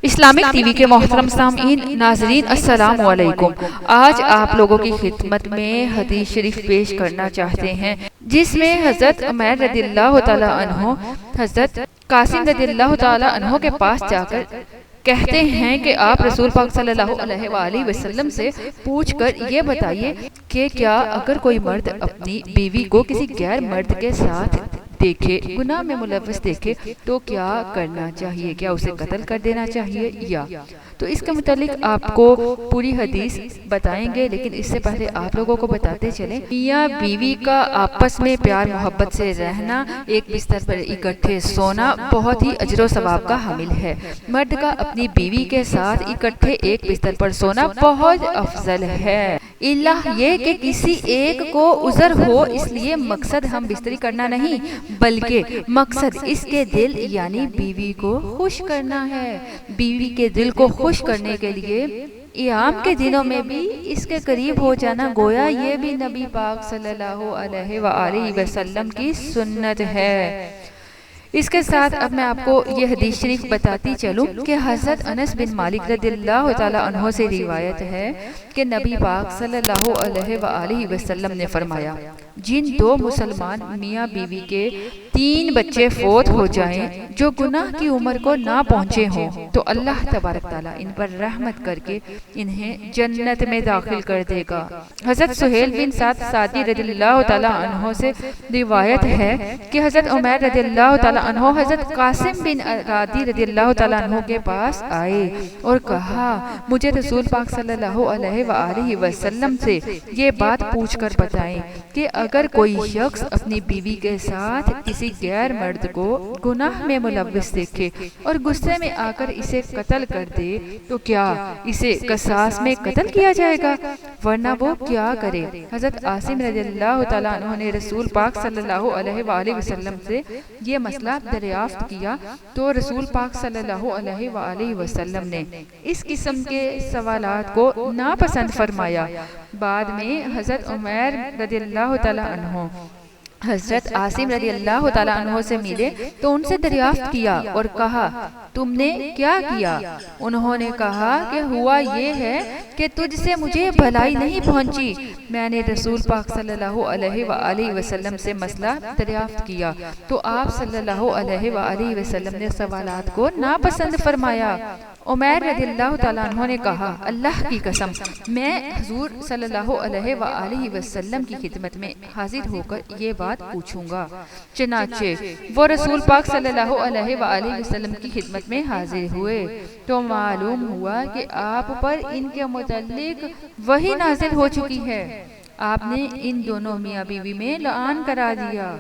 Islamic T V کے محترم سامعین ناظرین السلام علیکم۔ آج آپ لوگوں کی خدمت میں حدیث شریف پیش کرنا چاہتے ہیں جس میں حضرت عمیر رضی اللہ تعالی عنہ حضرت قاسم رضی اللہ تعالی عنہ کے پاس جا کر کہتے ہیں کہ آپ رسول پاک صلی اللہ علیہ وآلہ وسلم سے پوچھ کر یہ بتائیے کہ کیا اگر کوئی مرد اپنی بیوی کو کسی غیر مرد کے ساتھ دیکھے، گناہ میں ملوث دیکھے تو کیا کرنا چاہیے؟ کیا اسے قتل کر دینا چاہیے یا؟ تو اس کے متعلق آپ کو پوری حدیث بتائیں گے، لیکن اس سے پہلے آپ لوگوں کو بتاتے چلیں میاں بیوی کا آپس میں پیار محبت سے رہنا، ایک بستر پر اکٹھے سونا بہت ہی اجر و ثواب کا حامل ہے۔ مرد کا اپنی بیوی کے ساتھ اکٹھے ایک بستر پر سونا بہت افضل ہے، اللہ یہ کہ کسی ایک کو عذر ہو، اس لیے مقصد ہم بستری کرنا نہیں بلکہ مقصد اس کے دل یعنی بیوی کو خوش کرنا ہے۔ بیوی کے دل کو خوش کرنے کے لیے ایام کے دنوں میں بھی اس کے قریب ہو جانا گویا یہ بھی نبی پاک صلی اللہ علیہ وآلہ وسلم کی سنت ہے۔ اس کے ساتھ اب میں آپ کو یہ حدیث شریف بتاتی چلوں کہ حضرت انس بن مالک رضی اللہ تعالی عنہ سے روایت ہے کہ نبی پاک صلی اللہ علیہ وآلہ وسلم نے فرمایا، جن دو مسلمان میاں بیوی کے 3 بچے فوت ہو جائیں جو گناہ کی عمر کو نہ پہنچے ہوں تو اللہ تبارک تعالیٰ ان پر رحمت کر کے انہیں جنت میں داخل کر دے گا۔ حضرت سہیل بن سعد ساعدی رضی اللہ تعالیٰ عنہ سے روایت ہے کہ حضرت عمیر رضی اللہ تعالیٰ عنہ حضرت قاسم بن رادی رضی اللہ تعالیٰ عنہ کے پاس آئے اور کہا، مجھے رسول پاک صلی اللہ علیہ وآلہ وسلم سے یہ بات پوچھ کر بتائیں کہ اگر کوئی شخص اپنی بیوی کے ساتھ کسی غیر مرد کو گناہ میں ملوث دیکھے اور غصے میں آ کر اسے قتل کر دے تو کیا اسے قصاص میں قتل کیا جائے گا ورنہ وہ کیا کرے؟ حضرت عاصم رضی اللہ تعالیٰ عنہ نے رسول پاک صلی اللہ علیہ وآلہ وسلم سے یہ مسئلہ دریافت کیا تو رسول پاک صلی اللہ علیہ وآلہ وسلم نے اس قسم کے سوالات کو ناپسند فرمایا۔ بعد میں حضرت عمیر رضی اللہ تعالیٰ عنہ حضرت عاصم رضی اللہ تعالیٰ عنہ سے ملے تو ان سے دریافت کیا اور کہا، تم نے کیا کیا؟ انہوں نے کہا کہ ہوا یہ ہے کہ تجھ سے مجھے بھلائی نہیں پہنچی۔ میں نے رسول پاک صلی اللہ علیہ وآلہ وسلم سے مسئلہ دریافت کیا تو آپ صلی اللہ علیہ وآلہ وسلم نے سوالات کو ناپسند فرمایا۔ عمیر رضی اللہ تعالیٰ عنہ نے کہا، اللہ کی قسم میں حضور صلی اللہ علیہ وآلہ وسلم کی خدمت میں حاضر ہو کر یہ بات پوچھوں گا۔ چنانچہ وہ رسول پاک صلی اللہ علیہ وآلہ وسلم کی خدمت میں حاضر ہوئے تو معلوم ہوا کہ آپ پر ان کے متعلق وحی نازل ہو چکی ہے۔ آپ نے ان دونوں میاں بیوی میں لعان کرا دیا۔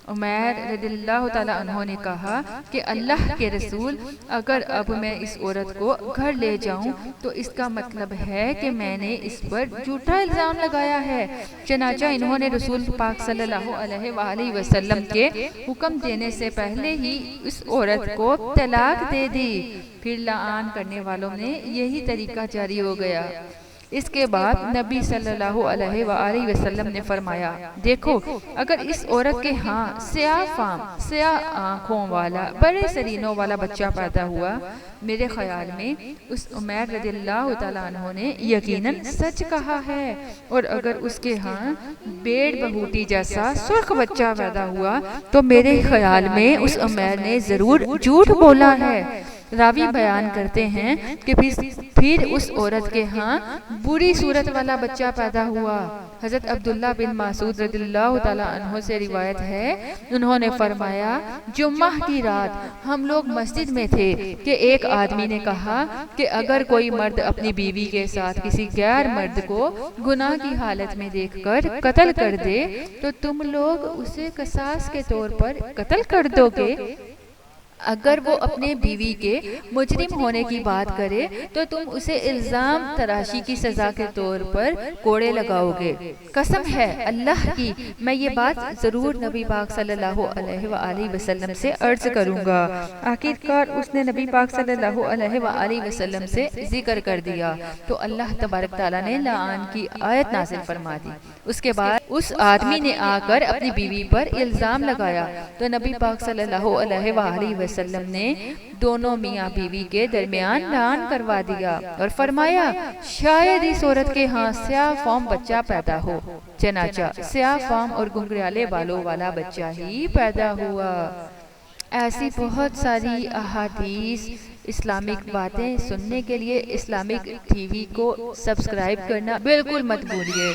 عمیر رضی اللہ تعالیٰ عنہ نے کہا کہ اللہ کے رسول، اگر اب میں اس عورت کو گھر لے جاؤں تو اس کا مطلب ہے کہ میں نے اس پر جھوٹا الزام لگایا ہے۔ چنانچہ انہوں نے رسول پاک صلی اللہ علیہ وآلہ وسلم کے حکم دینے سے پہلے ہی اس عورت کو طلاق دے دی۔ پھر لعان کرنے والوں نے یہی طریقہ جاری ہو گیا۔ اس کے بعد نبی صلی اللہ علیہ وآلہ وسلم نے فرمایا، دیکھو اگر اس عورت کے ہاں سیاہ فام، سیاہ آنکھوں والا، بڑے سرینوں والا بچہ پیدا ہوا، میرے خیال میں اس عمیر رضی اللہ تعالیٰ عنہ نے یقیناً سچ کہا ہے، اور اگر اس کے ہاں بیڑ بہوٹی جیسا سرخ بچہ پیدا ہوا تو میرے خیال میں اس عمیر نے ضرور جھوٹ بولا ہے۔ راوی بیان کرتے ہیں کہ پھر اس عورت کے ہاں بری صورت والا بچہ پیدا ہوا۔ حضرت عبداللہ بن مسعود رضی اللہ تعالیٰ عنہ سے روایت ہے، انہوں نے فرمایا، جمعہ کی رات ہم لوگ مسجد میں تھے کہ ایک آدمی نے کہا کہ اگر کوئی مرد اپنی بیوی کے ساتھ کسی غیر مرد کو گناہ کی حالت میں دیکھ کر قتل کر دے تو تم لوگ اسے قصاص کے طور پر قتل کر دو گے؟ اگر وہ اپنے بیوی کے مجرم ہونے کی بات کرے تو تم اسے الزام تراشی کی سزا کے طور پر کوڑے لگاؤ گے۔ قسم ہے اللہ کی میں یہ بات ضرور نبی پاک صلی اللہ علیہ وآلہ وسلم سے عرض کروں گا۔ آخرکار اس نے نبی پاک صلی اللہ علیہ وآلہ وسلم سے ذکر کر دیا تو اللہ تبارک تعالیٰ نے لعان کی آیت نازل فرما دی۔ اس کے بعد اس آدمی نے آ کر اپنی بیوی پر الزام لگایا تو نبی پاک صلی اللہ علیہ وآلہ وسلم نے دونوں میاں بیوی کے درمیان اعلان کروا دیا اور فرمایا شاید اس عورت کے ہاں سیاہ فام بچہ پیدا ہو، چنانچہ سیاہ فام اور گھنگریالے بالوں والا بچہ ہی پیدا ہوا۔ ایسی بہت ساری احادیث، اسلامک باتیں سننے کے لیے اسلامک ٹی وی کو سبسکرائب کرنا بالکل مت بھولیے۔